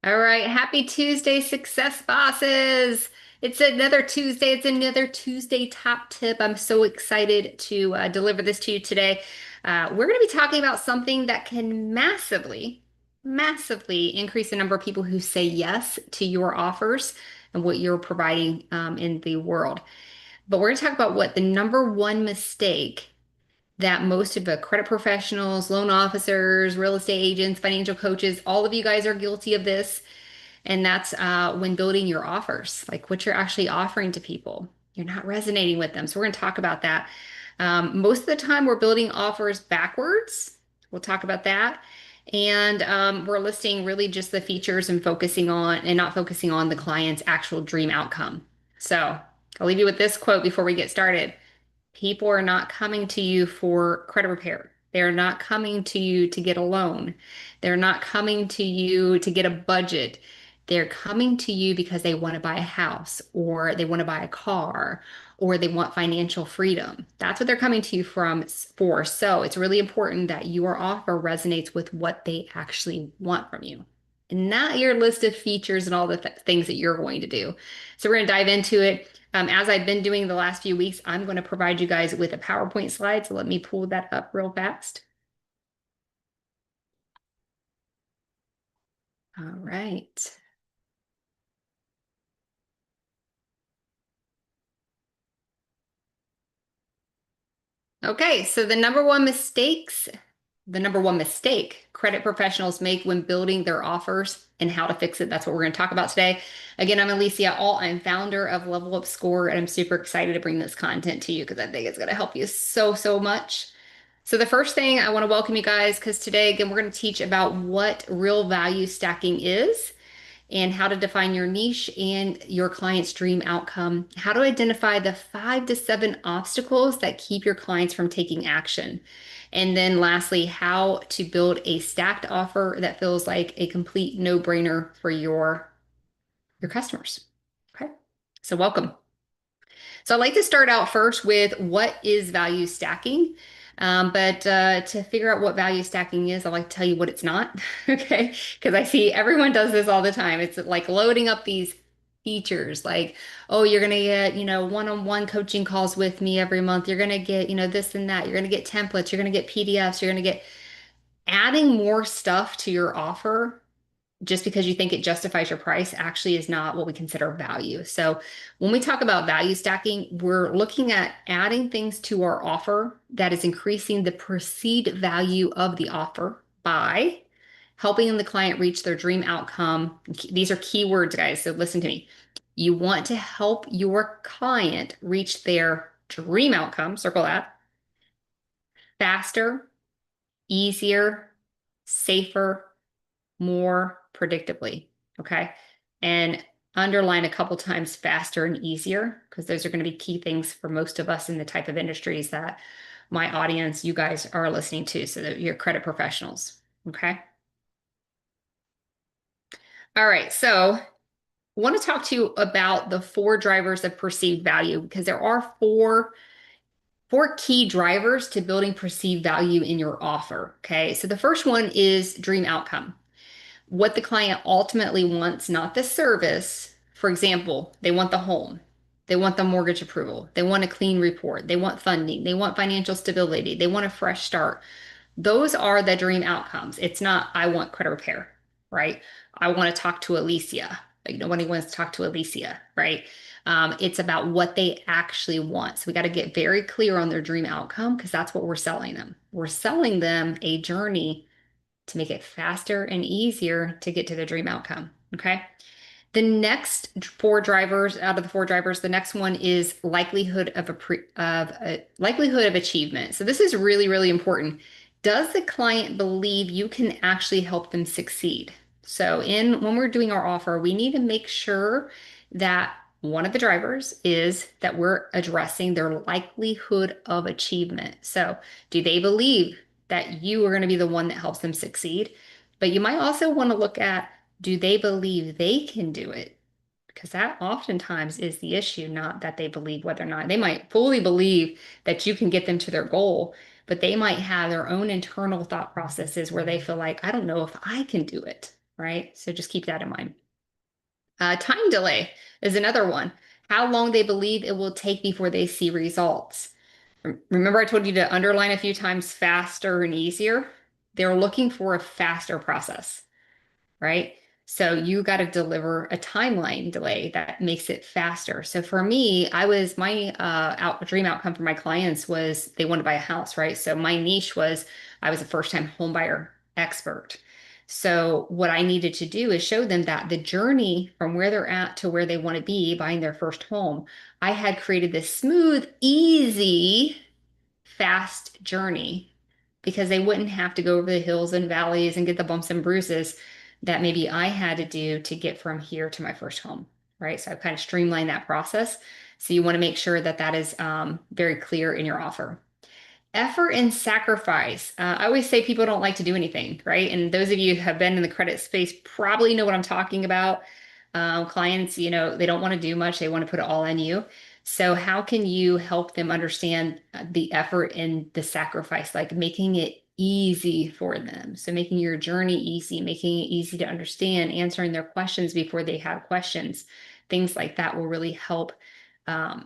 All right, happy Tuesday, success bosses. It's another Tuesday. It's another Tuesday top tip. I'm so excited to deliver this to you today. We're going to be talking about something that can massively increase the number of people who say yes to your offers and what you're providing in the world. But we're going to talk about what the number one mistake that most of the credit professionals, loan officers, real estate agents, financial coaches, all of you guys are guilty of this, and that's when building your offers, like what you're actually offering to people. You're not resonating with them. So we're going to talk about that. Most of the time, we're building offers backwards. We'll talk about that. And we're listing really just the features and focusing on and not focusing on the client's actual dream outcome. So I'll leave you with this quote before we get started. People are not coming to you for credit repair. They're not coming to you to get a loan. They're not coming to you to get a budget. They're coming to you because they want to buy a house or they want to buy a car or they want financial freedom. That's what they're coming to you for. So it's really important that your offer resonates with what they actually want from you, and not your list of features and all the things that you're going to do. So we're going to dive into it. As I've been doing the last few weeks, I'm going to provide you guys with a PowerPoint slide. So let me pull that up real fast. All right. Okay, so the number one mistake credit professionals make when building their offers and how to fix it. That's what we're going to talk about today. Again, I'm Alicia Alt. I'm founder of LevelUp Score, and I'm super excited to bring this content to you because I think it's going to help you so much. So the first thing I want to welcome you guys because today, again, we're going to teach about what real value stacking is and how to define your niche and your client's dream outcome, how to identify the 5 to 7 obstacles that keep your clients from taking action. And then lastly, how to build a stacked offer that feels like a complete no-brainer for your customers. Okay. So welcome. So I'd like to start out first with what is value stacking. But to figure out what value stacking is, I'd like to tell you what it's not. Okay. Because I see everyone does this all the time. It's like loading up these features like, oh, you're going to get, one-on-one coaching calls with me every month. You're going to get, this and that. You're going to get templates. You're going to get PDFs. You're going to get adding more stuff to your offer just because you think it justifies your price actually is not what we consider value. So when we talk about value stacking, we're looking at adding things to our offer that is increasing the perceived value of the offer by helping the client reach their dream outcome. These are keywords, guys, so listen to me. You want to help your client reach their dream outcome, circle that, faster, easier, safer, more predictably. Okay. And underline a couple times faster and easier, because those are going to be key things for most of us in the type of industries that my audience, you guys are listening to. So that you're credit professionals. Okay. All right. So I want to talk to you about the 4 drivers of perceived value because there are four key drivers to building perceived value in your offer. Okay. So the first one is dream outcome, what the client ultimately wants, not the service. For example, they want the home, they want the mortgage approval, they want a clean report, they want funding, they want financial stability, they want a fresh start. Those are the dream outcomes. It's not, I want credit repair, right? I want to talk to Alicia. Like nobody wants to talk to Alicia, right? It's about what they actually want. So we got to get very clear on their dream outcome because that's what we're selling them. We're selling them a journey to make it faster and easier to get to the dream outcome. Okay. The next 4 drivers out of the 4 drivers, the next one is likelihood of achievement. So this is really important. Does the client believe you can actually help them succeed? So when we're doing our offer, we need to make sure that one of the drivers is that we're addressing their likelihood of achievement. So do they believe that you are going to be the one that helps them succeed? But you might also want to look at, do they believe they can do it? Because that oftentimes is the issue, not that they believe whether or not they might fully believe that you can get them to their goal, but they might have their own internal thought processes where they feel like, I don't know if I can do it, right? So just keep that in mind. Time delay is another one. How long they believe it will take before they see results. Remember I told you to underline a few times faster and easier? They're looking for a faster process, right? So you got to deliver a timeline delay that makes it faster. So for me, my dream outcome for my clients was they wanted to buy a house, right? So my niche was I was a first-time home buyer expert. So what I needed to do is show them that the journey from where they're at to where they want to be buying their first home, I had created this smooth, easy, fast journey because they wouldn't have to go over the hills and valleys and get the bumps and bruises that maybe I had to do to get from here to my first home, right? So I've kind of streamlined that process. So you want to make sure that that is very clear in your offer. Effort and sacrifice. I always say people don't like to do anything, right? And those of you who have been in the credit space probably know what I'm talking about. Clients, they don't want to do much. They want to put it all on you. So how can you help them understand the effort and the sacrifice, like making it easy for them? So making your journey easy, making it easy to understand, answering their questions before they have questions. Things like that will really help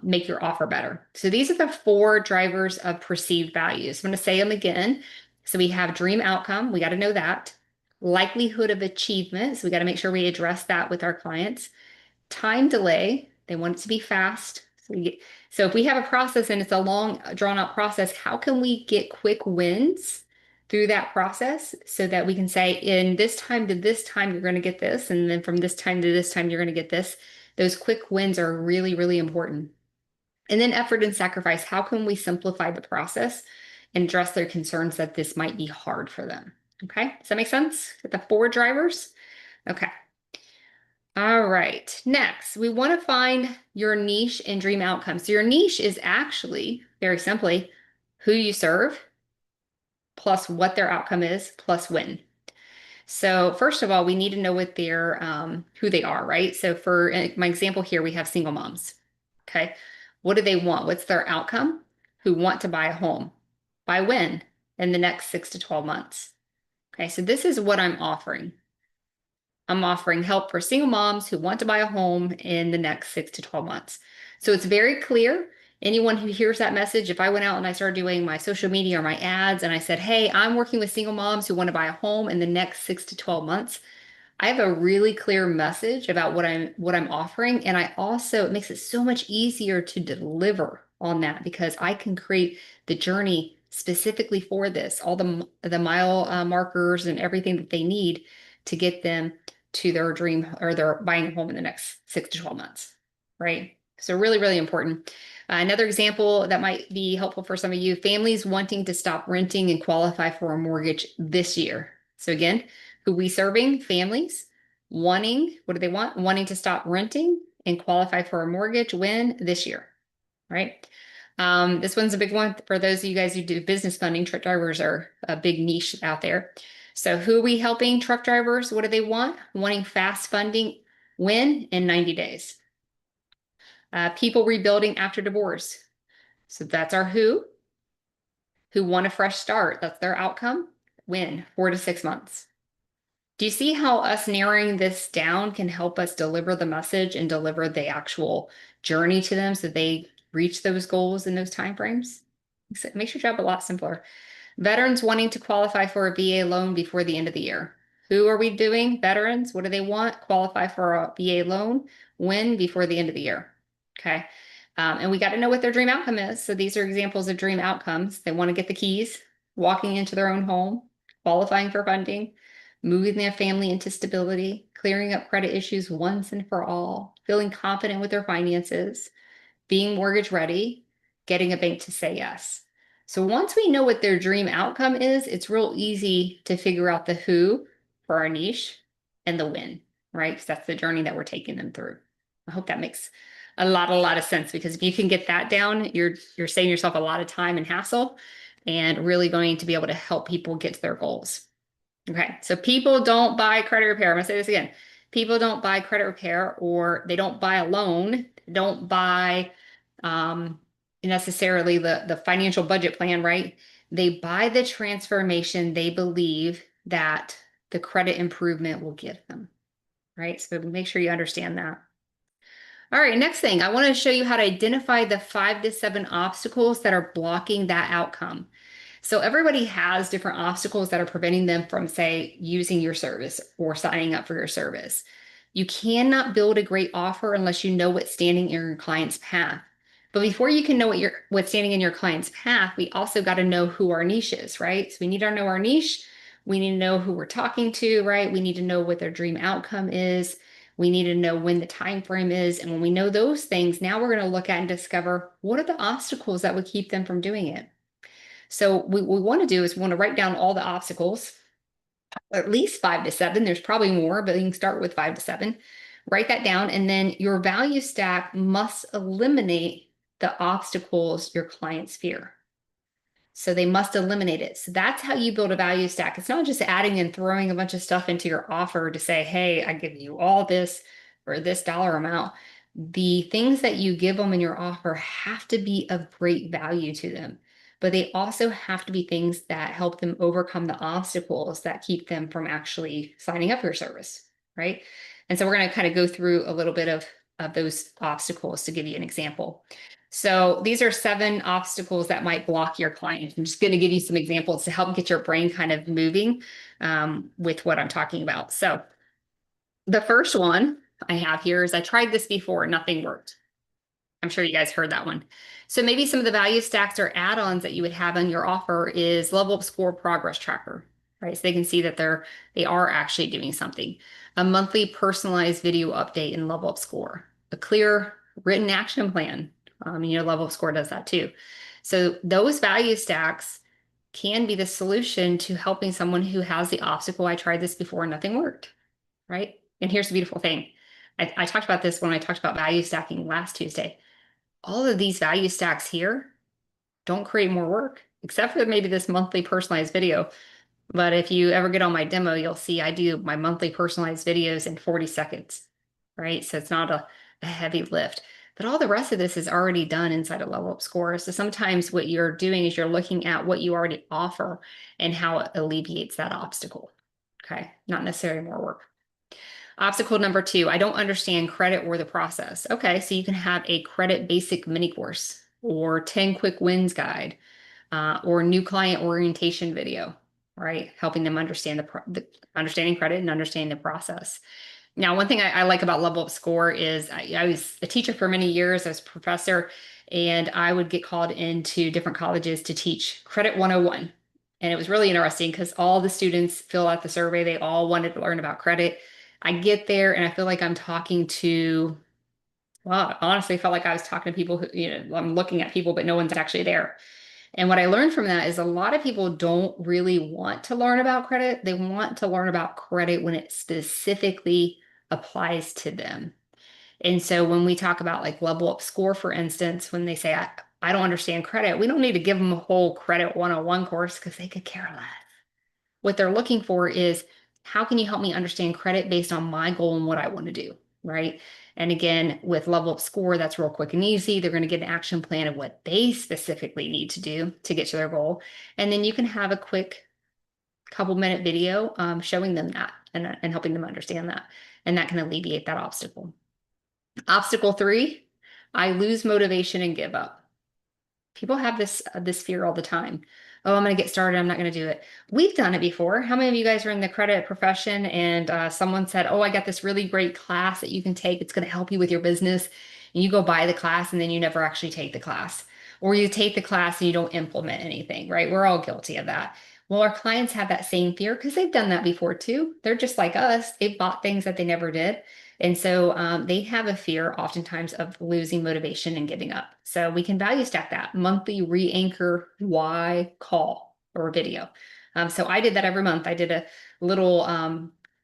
make your offer better. So these are the 4 drivers of perceived values. I'm going to say them again. So we have dream outcome. We got to know that. Likelihood of achievement. So we got to make sure we address that with our clients. Time delay. They want it to be fast. So if we have a process and it's a long drawn out process, how can we get quick wins through that process so that we can say in this time to this time, you're going to get this. And then from this time to this time, you're going to get this. Those quick wins are really, really important. And then effort and sacrifice. How can we simplify the process and address their concerns that this might be hard for them? Okay, does that make sense? With the 4 drivers? Okay. All right. Next, we want to find your niche and dream outcome. So your niche is actually, very simply, who you serve, plus what their outcome is, plus when. So first of all, we need to know what their who they are, right? So for my example here, we have single moms. Okay. What do they want? What's their outcome? Who want to buy a home. By when? In the next 6 to 12 months. Okay. So this is what I'm offering. I'm offering help for single moms who want to buy a home in the next 6 to 12 months. So it's very clear. Anyone who hears that message, if I went out and I started doing my social media or my ads and I said, hey, I'm working with single moms who want to buy a home in the next 6 to 12 months, I have a really clear message about what I'm offering. And it makes it so much easier to deliver on that because I can create the journey specifically for this, all the mile markers and everything that they need to get them to their dream or their buying a home in the next 6 to 12 months, right? So really, really important. Another example that might be helpful for some of you, families wanting to stop renting and qualify for a mortgage this year. So again, who we serving? Families wanting, what do they want? Wanting to stop renting and qualify for a mortgage when? This year, right? This one's a big one for those of you guys who do business funding. Truck drivers are a big niche out there. So who are we helping? Truck drivers. What do they want? Wanting fast funding when? In 90 days. People rebuilding after divorce. So that's our who want a fresh start. That's their outcome. When? 4 to 6 months. Do you see how us narrowing this down can help us deliver the message and deliver the actual journey to them so they reach those goals in those timeframes? It makes your job a lot simpler. Veterans wanting to qualify for a VA loan before the end of the year. Who are we doing? Veterans. What do they want? Qualify for a VA loan. When? Before the end of the year. Okay. And we got to know what their dream outcome is. So these are examples of dream outcomes. They want to get the keys, walking into their own home, qualifying for funding, moving their family into stability, clearing up credit issues once and for all, feeling confident with their finances, being mortgage ready, getting a bank to say yes. So once we know what their dream outcome is, it's real easy to figure out the who for our niche and the when, right? Because that's the journey that we're taking them through. I hope that makes a lot of sense, because if you can get that down, you're saving yourself a lot of time and hassle and really going to be able to help people get to their goals. Okay, so people don't buy credit repair. I'm gonna say this again. People don't buy credit repair, or they don't buy a loan, don't buy necessarily the financial budget plan, right? They buy the transformation they believe that the credit improvement will give them, right? So make sure you understand that. All right, next thing, I want to show you how to identify the 5 to 7 obstacles that are blocking that outcome. So everybody has different obstacles that are preventing them from, say, using your service or signing up for your service. You cannot build a great offer unless you know what's standing in your client's path. But before you can know what's standing in your client's path, we also got to know who our niche is, right? So we need to know our niche. We need to know who we're talking to, right? We need to know what their dream outcome is. We need to know when the time frame is. And when we know those things, now we're going to look at and discover what are the obstacles that would keep them from doing it. So what we want to do is we want to write down all the obstacles, at least 5 to 7. There's probably more, but you can start with 5 to 7. Write that down, and then your value stack must eliminate the obstacles your clients fear. So they must eliminate it. So that's how you build a value stack. It's not just adding and throwing a bunch of stuff into your offer to say, hey, I give you all this for this dollar amount. The things that you give them in your offer have to be of great value to them, but they also have to be things that help them overcome the obstacles that keep them from actually signing up for your service, right? And so we're going to kind of go through a little bit of those obstacles to give you an example. So these are 7 obstacles that might block your client. I'm just going to give you some examples to help get your brain kind of moving with what I'm talking about. So the first one I have here is I tried this before, nothing worked. I'm sure you guys heard that one. So maybe some of the value stacks or add-ons that you would have on your offer is LevelUp Score progress tracker, right? So they can see that they are actually doing something. A monthly personalized video update in LevelUp Score. A clear written action plan. LevelUp Score does that too. So those value stacks can be the solution to helping someone who has the obstacle. I tried this before and nothing worked, right? And here's the beautiful thing. I talked about this when I talked about value stacking last Tuesday. All of these value stacks here don't create more work, except for maybe this monthly personalized video. But if you ever get on my demo, you'll see I do my monthly personalized videos in 40 seconds, right? So it's not a heavy lift. But all the rest of this is already done inside of LevelUp Score. So sometimes what you're doing is you're looking at what you already offer and how it alleviates that obstacle. Okay, not necessarily more work. Obstacle number 2, I don't understand credit or the process. Okay, so you can have a credit basic mini course or 10 quick wins guide or new client orientation video, right? Helping them understand the understanding credit and understanding the process. Now, one thing I like about LevelUp Score is I was a teacher for many years. I was a professor, and I would get called into different colleges to teach Credit 101. And it was really interesting because all the students fill out the survey. They all wanted to learn about credit. I get there and I feel like I'm talking to, well, I honestly felt like I was talking to people who, I'm looking at people, but no one's actually there. And what I learned from that is a lot of people don't really want to learn about credit. They want to learn about credit when it specifically applies to them. And so when we talk about like LevelUp Score, for instance, when they say, I don't understand credit, we don't need to give them a whole credit 101 course because they could care less. What they're looking for is, how can you help me understand credit based on my goal and what I want to do, right? And again, with LevelUp Score, that's real quick and easy. They're going to get an action plan of what they specifically need to do to get to their goal. And then you can have a quick couple-minute video showing them that and helping them understand that. And that can alleviate that obstacle. Obstacle 3, I lose motivation and give up. People have this fear all the time. Oh, I'm going to get started. I'm not going to do it. We've done it before. How many of you guys are in the credit profession and someone said, oh, I got this really great class that you can take. It's going to help you with your business. And you go buy the class and then you never actually take the class. Or you take the class and you don't implement anything, right? We're all guilty of that. Well, our clients have that same fear because they've done that before too. They're just like us. They've bought things that they never did. And so they have a fear oftentimes of losing motivation and giving up. So we can value stack that monthly re-anchor why call or video. So I did that every month. I did a little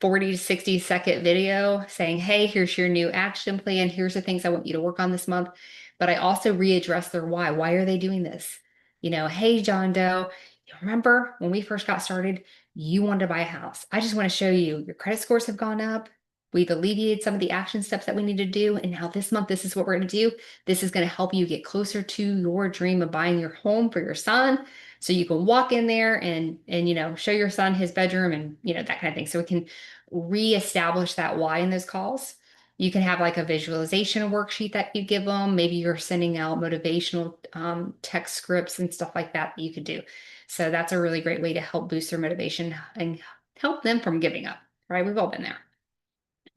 40 to 60 second video saying, hey, here's your new action plan. Here's the things I want you to work on this month. But I also readdress their why. Why are they doing this? Hey, John Doe, you remember when we first got started, you wanted to buy a house. I just want to show you your credit scores have gone up. We've alleviated some of the action steps that we need to do. And now this month, this is what we're going to do. This is going to help you get closer to your dream of buying your home for your son. So you can walk in there and show your son his bedroom and that kind of thing. So we can reestablish that why in those calls. You can have like a visualization worksheet that you give them. Maybe you're sending out motivational text scripts and stuff like that that you could do. So that's a really great way to help boost their motivation and help them from giving up, right? We've all been there.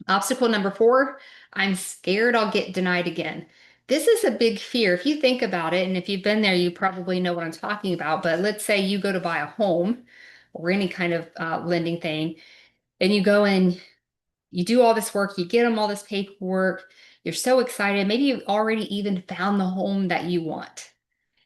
Obstacle number 4, I'm scared I'll get denied again. This is a big fear. If you think about it, and if you've been there, you probably know what I'm talking about. But let's say you go to buy a home or any kind of lending thing, and you go and you do all this work, you get them all this paperwork, you're so excited. Maybe you've already even found the home that you want.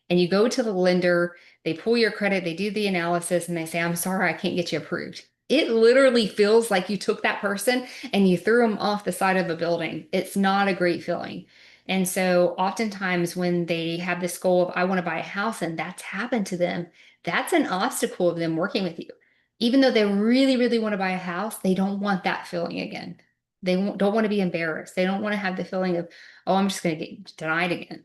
And you go to the lender, they pull your credit, they do the analysis, and they say, I'm sorry, I can't get you approved. It literally feels like you took that person and you threw them off the side of a building. It's not a great feeling. And so oftentimes when they have this goal of, I want to buy a house, and that's happened to them, that's an obstacle of them working with you. Even though they really, really want to buy a house, they don't want that feeling again. They don't want to be embarrassed. They don't want to have the feeling of, oh, I'm just going to get denied again.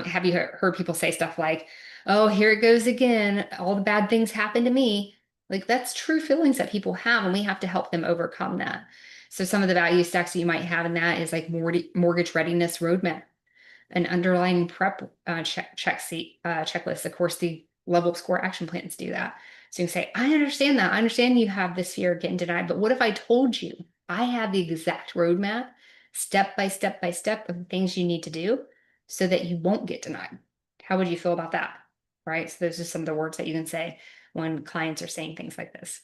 Have you heard people say stuff like, oh, here it goes again. All the bad things happen to me. Like that's true feelings that people have, and we have to help them overcome that. So some of the value stacks that you might have in that is like mortgage readiness roadmap, an underlying prep checklist. Of course, the LevelUp Score action plans do that. So you can say, I understand that. I understand you have this fear of getting denied, but what if I told you I have the exact roadmap, step by step by step of the things you need to do so that you won't get denied? How would you feel about that? Right? So those are some of the words that you can say when clients are saying things like this.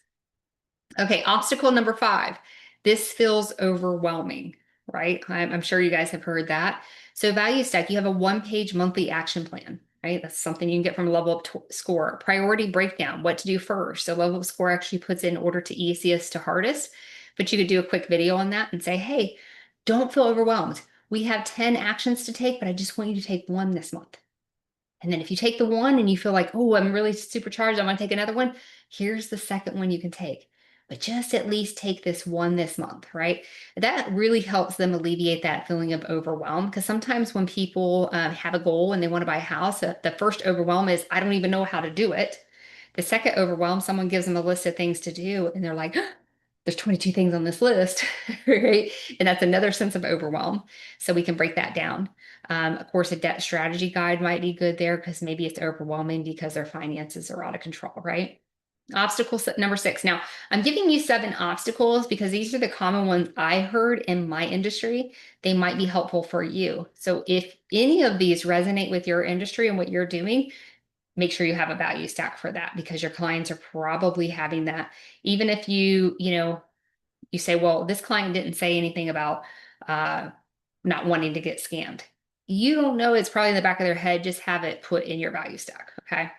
Okay, obstacle number 5. This feels overwhelming, right? I'm sure you guys have heard that. So value stack, you have a 1-page monthly action plan, right? That's something you can get from LevelUp Score. Priority breakdown, what to do first. So LevelUp Score actually puts in order to easiest to hardest, but you could do a quick video on that and say, hey, don't feel overwhelmed. We have 10 actions to take, but I just want you to take one this month. And then if you take the one and you feel like, oh, I'm really supercharged, I want to take another one, here's the second one you can take. But just at least take this one this month, right? That really helps them alleviate that feeling of overwhelm. Because sometimes when people have a goal and they want to buy a house, the first overwhelm is, I don't even know how to do it. The second overwhelm, someone gives them a list of things to do and they're like, there's 22 things on this list, right? And that's another sense of overwhelm. So we can break that down. Of course, a debt strategy guide might be good there because maybe it's overwhelming because their finances are out of control, right? Obstacle number 6. Now, I'm giving you 7 obstacles because these are the common ones I heard in my industry. They might be helpful for you. So if any of these resonate with your industry and what you're doing, make sure you have a value stack for that because your clients are probably having that. Even if you say, well, this client didn't say anything about not wanting to get scammed. You don't know, it's probably in the back of their head. Just have it put in your value stack, okay?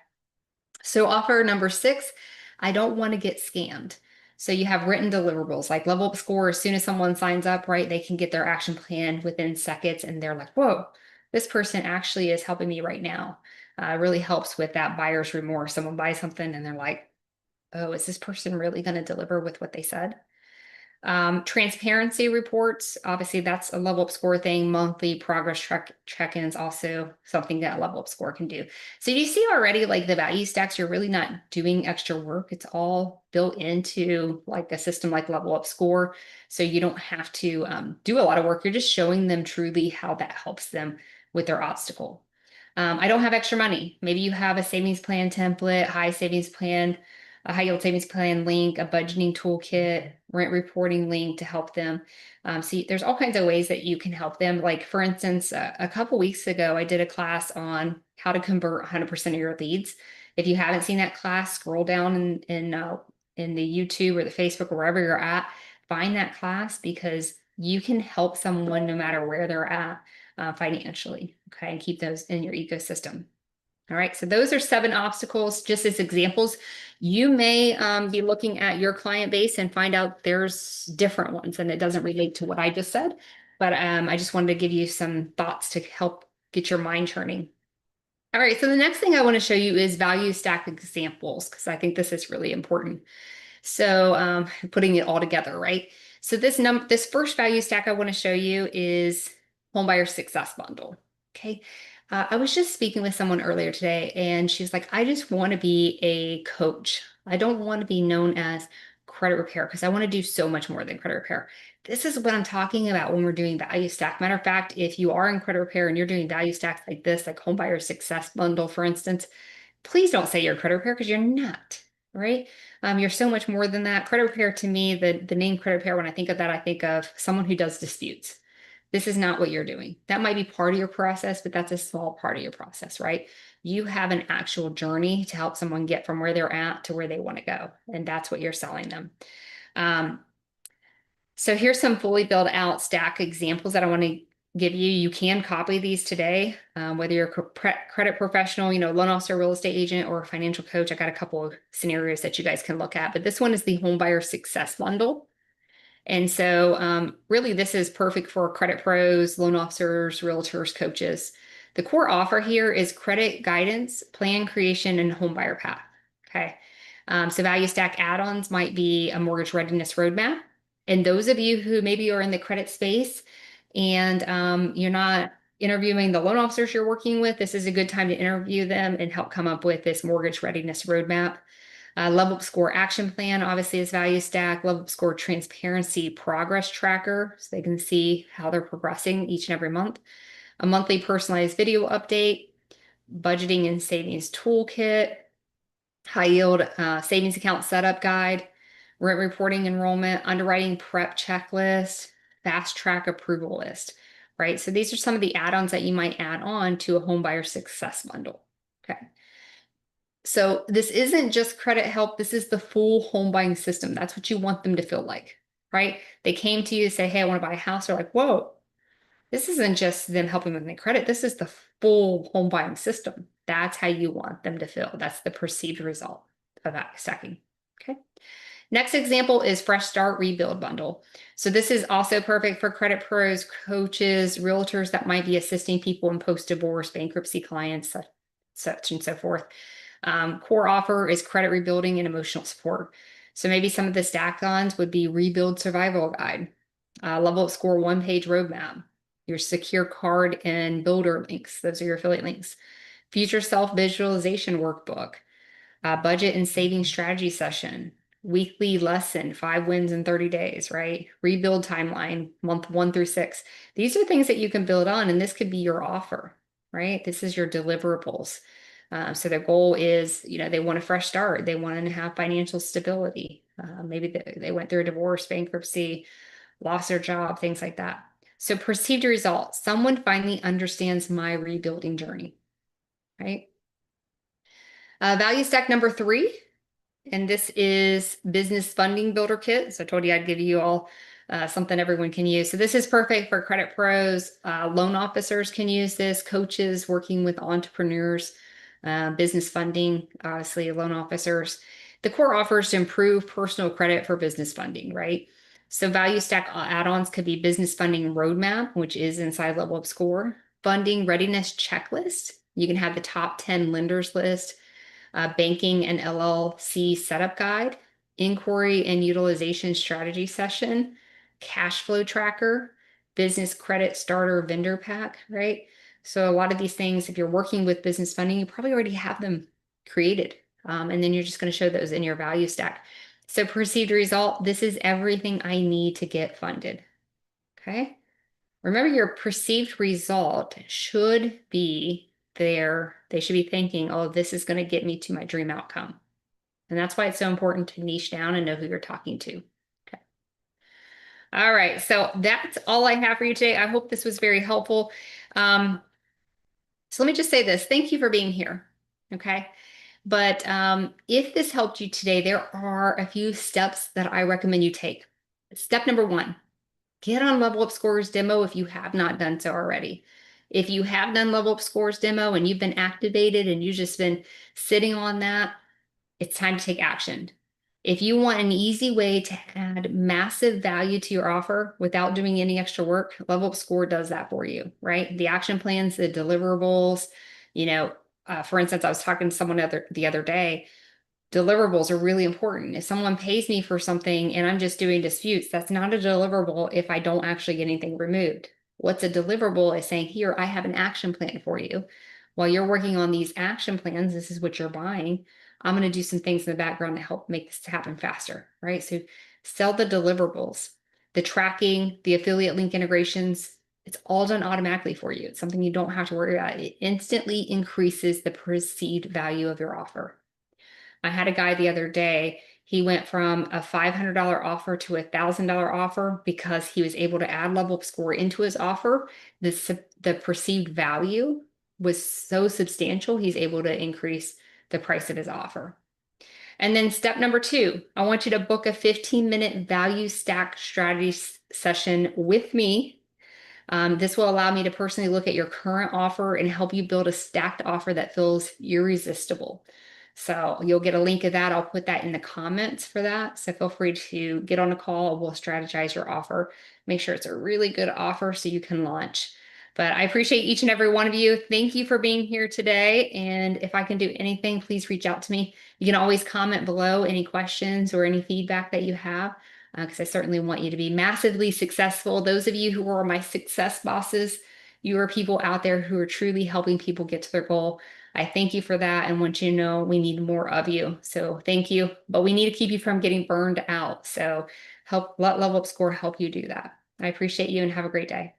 So offer number 6, I don't want to get scammed. So you have written deliverables like LevelUp Score. As soon as someone signs up, right, they can get their action plan within seconds and they're like, whoa, this person actually is helping me right now. Really helps with that buyer's remorse. Someone buys something and they're like, oh, is this person really going to deliver with what they said? Transparency reports, obviously that's a LevelUp Score thing. Monthly progress check-ins, also something that LevelUp Score can do. So you see already like the value stacks, you're really not doing extra work. It's all built into like a system like LevelUp Score. So you don't have to do a lot of work. You're just showing them truly how that helps them with their obstacle. I don't have extra money. Maybe you have a savings plan template, high savings plan, a high yield savings plan link, a budgeting toolkit, rent reporting link to help them. See, there's all kinds of ways that you can help them. Like for instance, a couple weeks ago, I did a class on how to convert 100% of your leads. If you haven't seen that class, scroll down in the YouTube or the Facebook or wherever you're at, find that class because you can help someone no matter where they're at financially, okay, and keep those in your ecosystem. All right, so those are 7 obstacles just as examples. You may be looking at your client base and find out there's different ones and it doesn't relate to what I just said, but I just wanted to give you some thoughts to help get your mind churning. All right, so the next thing I want to show you is value stack examples because I think this is really important. So putting it all together, right? So this first value stack I want to show you is Homebuyer Success Bundle. Okay. I was just speaking with someone earlier today, and she was like, I just want to be a coach. I don't want to be known as credit repair because I want to do so much more than credit repair. This is what I'm talking about when we're doing value stack. Matter of fact, if you are in credit repair and you're doing value stacks like this, like home buyer success bundle, for instance, please don't say you're a credit repair because you're not, right? You're so much more than that. Credit repair to me, the name credit repair, when I think of that, I think of someone who does disputes. This is not what you're doing. That might be part of your process, but that's a small part of your process, right? You have an actual journey to help someone get from where they're at to where they want to go. And that's what you're selling them. Um, so here's some fully built out stack examples that I want to give you. You can copy these today, whether you're a credit professional, loan officer, real estate agent, or financial coach. I got a couple of scenarios that you guys can look at, but this one is the home buyer success bundle. And so really this is perfect for credit pros, loan officers, realtors, coaches. The core offer here is credit guidance, plan creation, and home buyer path. Okay. So value stack add-ons might be a mortgage readiness roadmap. And those of you who maybe are in the credit space and you're not interviewing the loan officers you're working with, this is a good time to interview them and help come up with this mortgage readiness roadmap. LevelUp Score action plan, obviously, is value stack. LevelUp Score transparency progress tracker, so they can see how they're progressing each and every month. A monthly personalized video update, budgeting and savings toolkit, high yield savings account setup guide, rent reporting enrollment, underwriting prep checklist, fast track approval list, right? So these are some of the add-ons that you might add on to a home buyer success bundle. Okay. So this isn't just credit help. This is the full home buying system. That's what you want them to feel like, right? They came to you to say, hey, I want to buy a house. They're like, whoa, this isn't just them helping with their credit. This is the full home buying system. That's how you want them to feel. That's the perceived result of that stacking. Okay. Next example is Fresh Start Rebuild Bundle. So this is also perfect for credit pros, coaches, realtors that might be assisting people in post-divorce, bankruptcy clients, such and so forth. Core offer is credit rebuilding and emotional support. So maybe some of the stack-ons would be Rebuild Survival Guide, LevelUp Score one-page roadmap, your secure card and builder links. Those are your affiliate links. Future Self Visualization Workbook, budget and saving strategy session, weekly lesson, 5 wins in 30 days, right? Rebuild timeline, month 1 through 6. These are things that you can build on, and this could be your offer, right? This is your deliverables. So their goal is, they want a fresh start. They want to have financial stability. Maybe they went through a divorce, bankruptcy, lost their job, things like that. So perceived results. Someone finally understands my rebuilding journey, right? Value stack number 3, and this is Business Funding Builder Kit. So I told you I'd give you all something everyone can use. So this is perfect for credit pros. Loan officers can use this, coaches working with entrepreneurs, business funding, obviously loan officers. The core offers to improve personal credit for business funding, right? So value stack add-ons could be business funding roadmap, which is inside LevelUp Score, funding readiness checklist. You can have the top 10 lenders list, banking and LLC setup guide, inquiry and utilization strategy session, cash flow tracker, business credit starter vendor pack, right? So a lot of these things, if you're working with business funding, you probably already have them created. And then you're just going to show those in your value stack. So perceived result, this is everything I need to get funded. Okay. Remember, your perceived result should be there. They should be thinking, oh, this is going to get me to my dream outcome. And that's why it's so important to niche down and know who you're talking to. Okay. All right. So that's all I have for you today. I hope this was very helpful. So let me just say this. Thank you for being here. Okay. But if this helped you today, there are a few steps that I recommend you take. Step number 1. Get on LevelUp Scores demo if you have not done so already. If you have done LevelUp Scores demo and you've been activated and you've just been sitting on that, it's time to take action. If you want an easy way to add massive value to your offer without doing any extra work, LevelUp Score does that for you, right? The action plans, the deliverables, for instance, I was talking to someone the other day. Deliverables are really important. If someone pays me for something and I'm just doing disputes, that's not a deliverable if I don't actually get anything removed. What's a deliverable is saying, here, I have an action plan for you. While you're working on these action plans, this is what you're buying. I'm going to do some things in the background to help make this happen faster, right? So sell the deliverables, the tracking, the affiliate link integrations. It's all done automatically for you. It's something you don't have to worry about. It instantly increases the perceived value of your offer. I had a guy the other day, he went from a $500 offer to a $1,000 offer because he was able to add LevelUp Score into his offer. The perceived value was so substantial, he's able to increase the price of his offer. And then step number 2, I want you to book a 15-minute value stack strategy session with me. This will allow me to personally look at your current offer and help you build a stacked offer that feels irresistible. So you'll get a link of that. I'll put that in the comments for that. So feel free to get on a call. We'll strategize your offer. Make sure it's a really good offer so you can launch. But I appreciate each and every one of you. Thank you for being here today. And if I can do anything, please reach out to me. You can always comment below any questions or any feedback that you have, because I certainly want you to be massively successful. Those of you who are my success bosses, you are people out there who are truly helping people get to their goal. I thank you for that and want you to know we need more of you. So thank you, but we need to keep you from getting burned out. So let LevelUp Score help you do that. I appreciate you and have a great day.